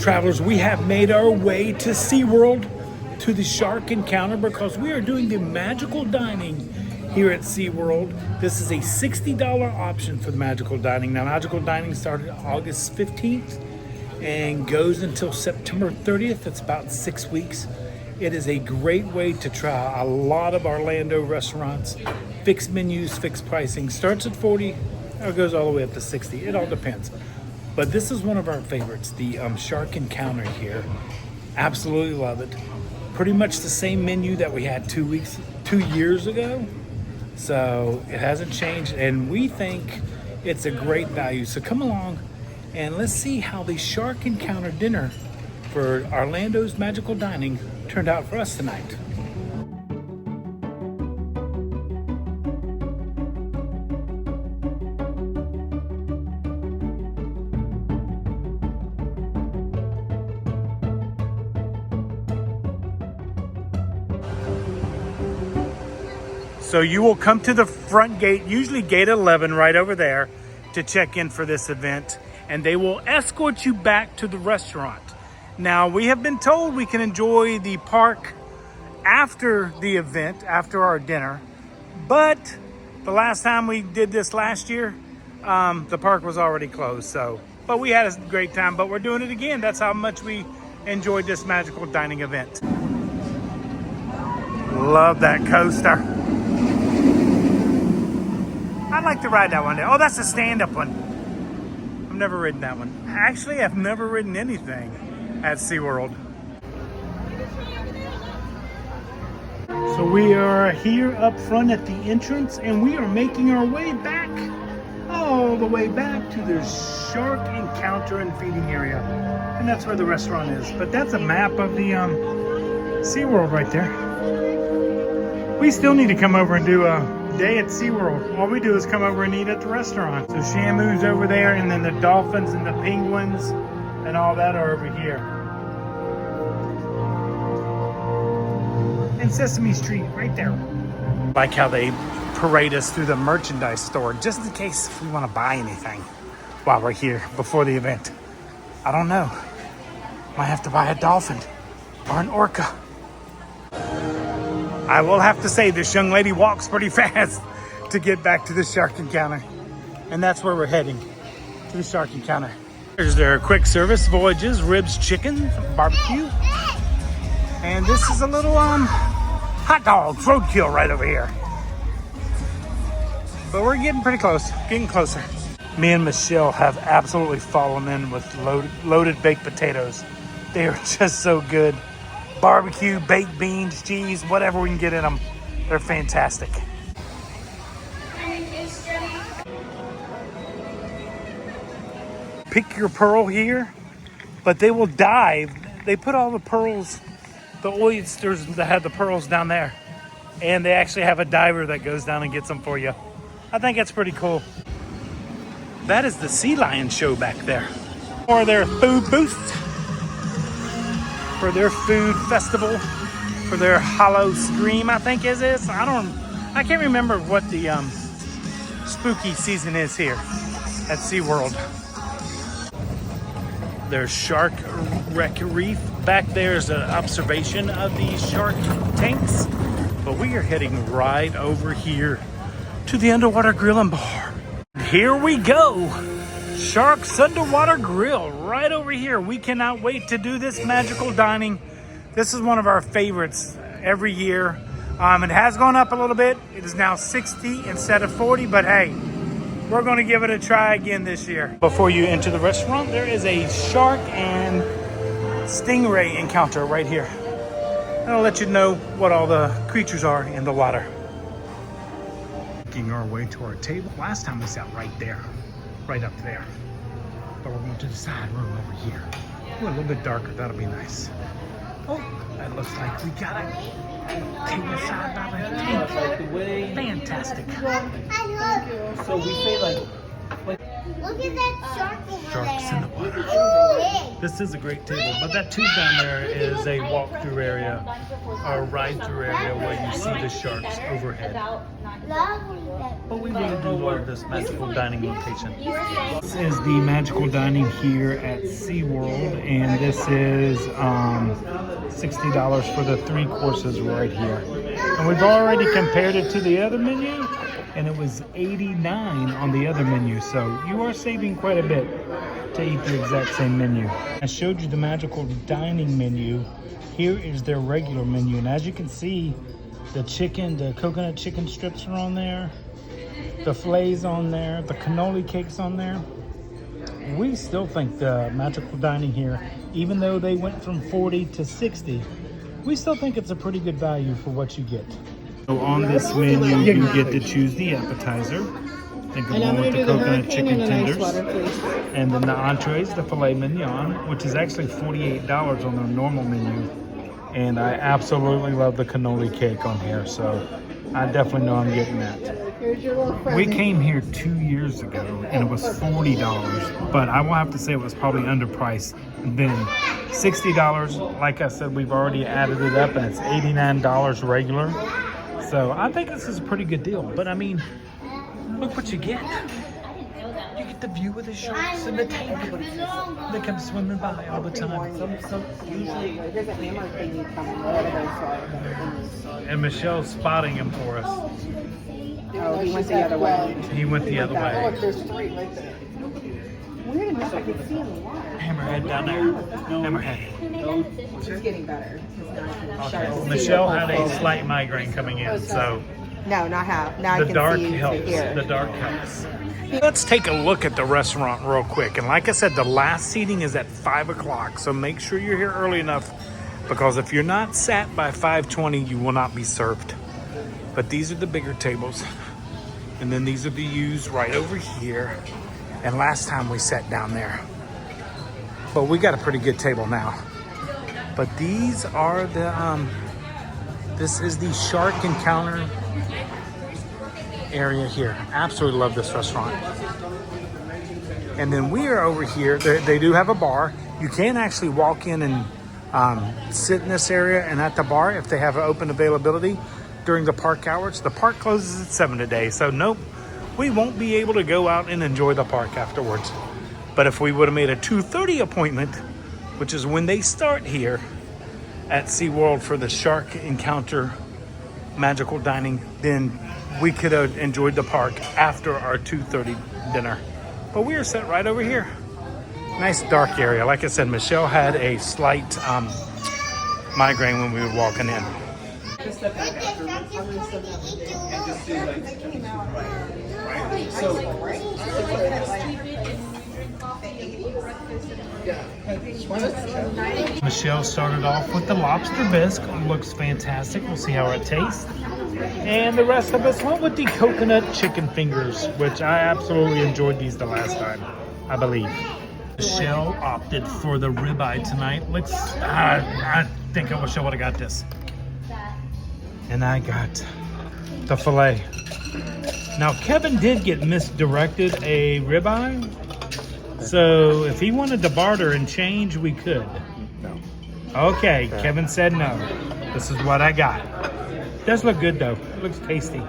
Travelers, we have made our way to SeaWorld, to the shark encounter, because we are doing the magical dining here at SeaWorld. This is a $60 option for the magical dining. Now, magical dining started August 15th and goes until September 30th. It's about 6 weeks. It is a great way to try a lot of Orlando restaurants. Fixed menus, fixed pricing. Starts at 40, or goes all the way up to 60. It all depends. But this is one of our favorites, the shark encounter here. Absolutely love it. Pretty much the same menu that we had 2 years ago. So it hasn't changed, and we think it's a great value. So come along and let's see how the shark encounter dinner for Orlando's Magical Dining turned out for us tonight. So you will come to the front gate, usually gate 11 right over there, to check in for this event, and they will escort you back to the restaurant. Now, we have been told we can enjoy the park after the event, after our dinner, but the last time we did this last year, the park was already closed. But we had a great time, but we're doing it again. That's how much we enjoyed this magical dining event. Love that coaster. I'd like to ride that one day. Oh, that's a stand-up one. I've never ridden that one. Actually, I've never ridden anything at SeaWorld. So we are here up front at the entrance, and we are making our way back, all the way back to the shark encounter and feeding area. And that's where the restaurant is. But that's a map of the SeaWorld right there. We still need to come over and do a day at SeaWorld. All we do is come over and eat at the restaurant. So Shamu's over there, and then the dolphins and the penguins and all that are over here. And Sesame Street right there. Like how they parade us through the merchandise store, just in case we want to buy anything while we're here before the event. I don't know. Might have to buy a dolphin or an orca. I will have to say, this young lady walks pretty fast to get back to the shark encounter. And that's where we're heading, to the shark encounter. Here's their quick service voyages, ribs, chicken, barbecue. And this is a little hot dog roadkill right over here. But we're getting pretty close, getting closer. Me and Michelle have absolutely fallen in with loaded baked potatoes. They are just so good. Barbecue, baked beans, cheese, whatever we can get in them. They're fantastic. Pick your pearl here, but they will dive. They put all the pearls, the oysters that have the pearls down there. And they actually have a diver that goes down and gets them for you. I think that's pretty cool. That is the sea lion show back there. Or their food booth. For their food festival, for their Hollow Scream, I think is this. I can't remember what the spooky season is here at SeaWorld. There's Shark Wreck Reef. Back there is an observation of these shark tanks. But we are heading right over here to the underwater grill and bar. Here we go. Shark's Underwater Grill right over here. We cannot wait to do this magical dining. This is one of our favorites every year. It has gone up a little bit. It is now 60 instead of 40, but hey, we're going to give it a try again this year. Before you enter the restaurant, there is a shark and stingray encounter right here. I'll let you know what all the creatures are in the water. Making our way to our table. Last time we sat right there. Right up there. But we're going to the side room over here. Ooh, a little bit darker, that'll be nice. Oh, that looks like we got a table side by the tank. Fantastic. So we say like look at that shark Sharks in the water. there. This is a great table, but that tube down there is a walk-through area, or ride-through area where you see the sharks overhead. But we really do love this magical dining location. This is the magical dining here at SeaWorld, and this is $60 for the 3 courses right here. And we've already compared it to the other menu, and it was $89 on the other menu. So you are saving quite a bit to eat the exact same menu. I showed you the magical dining menu. Here is their regular menu, and as you can see, the coconut chicken strips are on there, the fillets on there, the cannoli cakes on there. We still think the magical dining here, even though they went from 40 to 60, we still think it's a pretty good value for what you get. So on this menu, you get to choose the appetizer. And go on with the coconut chicken tenders. And then the entrees, the filet mignon, which is actually $48 on their normal menu. And I absolutely love the cannoli cake on here, so I definitely know I'm getting that. We came here 2 years ago and it was $40, but I will have to say it was probably underpriced then. $60, like I said, we've already added it up and it's $89 regular. So I think this is a pretty good deal, but I mean, look what you get. You get the view of the sharks in the tank. They come swimming by all the time. Usually, there's a hammer thing you come in. And Michelle's spotting him for us. Oh, he went the other way. He went the other way. Look, there's 3 right there. Weird enough, I can see him a lot. Hammerhead down there. Hammerhead. It's getting better. Okay. Michelle had a slight migraine coming in, so No, not how. Now I the can dark see helps. here. The dark helps. Let's take a look at the restaurant real quick. And like I said, the last seating is at 5 o'clock. So make sure you're here early enough, because if you're not sat by 5:20, you will not be served. But these are the bigger tables. And then these are the U's right over here. And last time we sat down there. But we got a pretty good table now. But these are the, this is the shark encounter area here. Absolutely love this restaurant. And then we are over here. They do have a bar. You can actually walk in and sit in this area and at the bar if they have open availability during the park hours. The park closes at 7 today, so nope, we won't be able to go out and enjoy the park afterwards. But if we would have made a 2:30 appointment, which is when they start here at SeaWorld for the shark encounter magical dining, then we could have enjoyed the park after our 2:30 dinner. But we are set right over here. Nice dark area. Like I said, Michelle had a slight migraine when we were walking in. Michelle started off with the lobster bisque. Looks fantastic. We'll see how it tastes. And the rest of us went with the coconut chicken fingers, which I absolutely enjoyed these the last time, I believe. Michelle opted for the ribeye tonight. I think I wish I would have got this. And I got the filet. Now Kevin did get misdirected a ribeye. So if he wanted to barter and change, we could. No. Okay, Kevin said no. This is what I got. Does look good though. It looks tasty.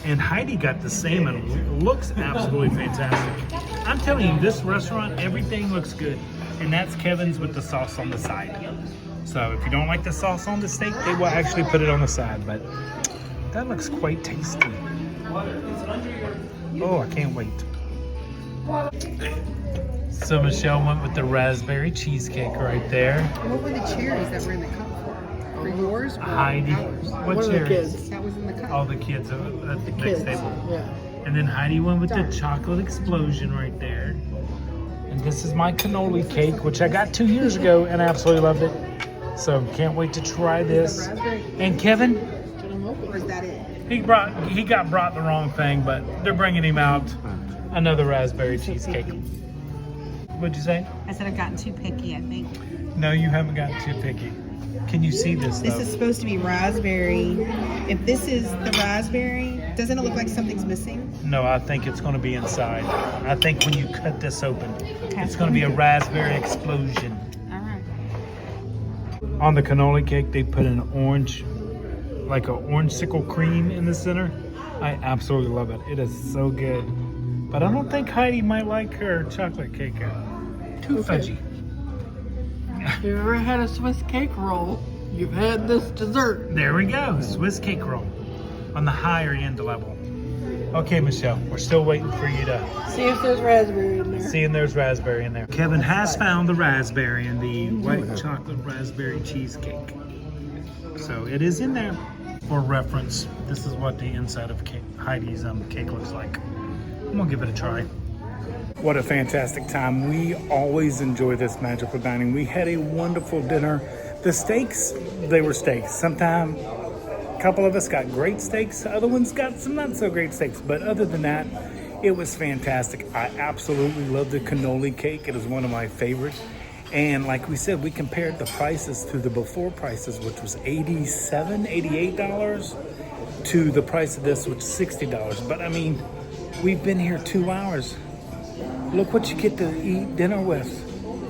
And Heidi got the salmon. Looks absolutely fantastic. I'm telling you, this restaurant, everything looks good. And that's Kevin's with the sauce on the side. So if you don't like the sauce on the steak, they will actually put it on the side. But that looks quite tasty. Oh, I can't wait. So Michelle went with the raspberry cheesecake right there. What were the cherries that were in the cup for? For yours or Heidi, ours? what cherries? That was in the cup. All the kids at the next table. Yeah. And then Heidi went with the chocolate explosion right there. And this is my cannoli cake, which I got 2 years ago and I absolutely loved it. So can't wait to try this. And Kevin, Or is that it? he got brought the wrong thing, but they're bringing him out another raspberry cheesecake. What'd you say? I said I've gotten too picky, I think. No, you haven't gotten too picky. Can you see this though? This is supposed to be raspberry. If this is the raspberry, doesn't it look like something's missing? No, I think it's going to be inside. I think when you cut this open, Okay. it's going to be a raspberry explosion. All right. On the cannoli cake, they put an orange, like an orange sickle cream in the center. I absolutely love it. It is so good. But I don't think Heidi might like her chocolate cake. Too fudgy. If you've ever had a Swiss cake roll, you've had this dessert. There we go. Swiss cake roll on the higher end level. Okay, Michelle, we're still waiting for you to See if there's raspberry in there. see, and there's raspberry in there. Kevin has found the raspberry in the white chocolate raspberry cheesecake. So it is in there. For reference, this is what the inside of Heidi's cake looks like. I'm gonna give it a try. What a fantastic time. We always enjoy this magical dining. We had a wonderful dinner. The steaks, they were steaks. Sometimes a couple of us got great steaks, other ones got some not so great steaks. But other than that, it was fantastic. I absolutely love the cannoli cake. It is one of my favorites. And like we said, we compared the prices to the before prices, which was $87, $88, to the price of this, which is $60. But I mean, we've been here 2 hours. Look what you get to eat dinner with.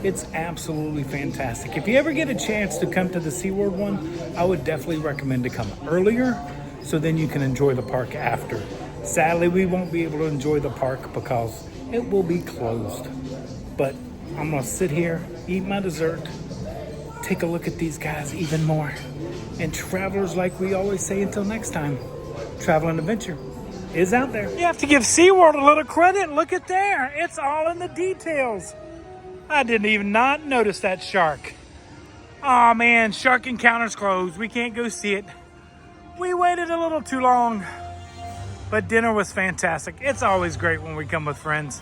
It's absolutely fantastic. If you ever get a chance to come to the SeaWorld one, I would definitely recommend to come earlier so then you can enjoy the park after. Sadly, we won't be able to enjoy the park because it will be closed. But I'm gonna sit here, eat my dessert, take a look at these guys even more. And travelers, like we always say, until next time, travel and adventure is out there. You have to give SeaWorld a little credit. Look at there. It's all in the details. I didn't even not notice that shark. Oh man, shark encounter's closed. We can't go see it. We waited a little too long, but dinner was fantastic. It's always great when we come with friends,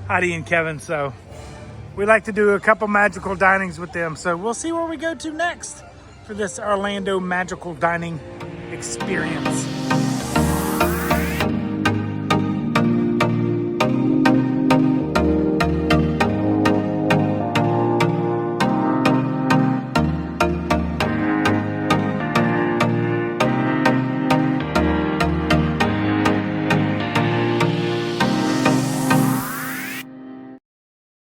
Heidi and Kevin. So we like to do a couple magical dinings with them. So we'll see where we go to next for this Orlando magical dining experience.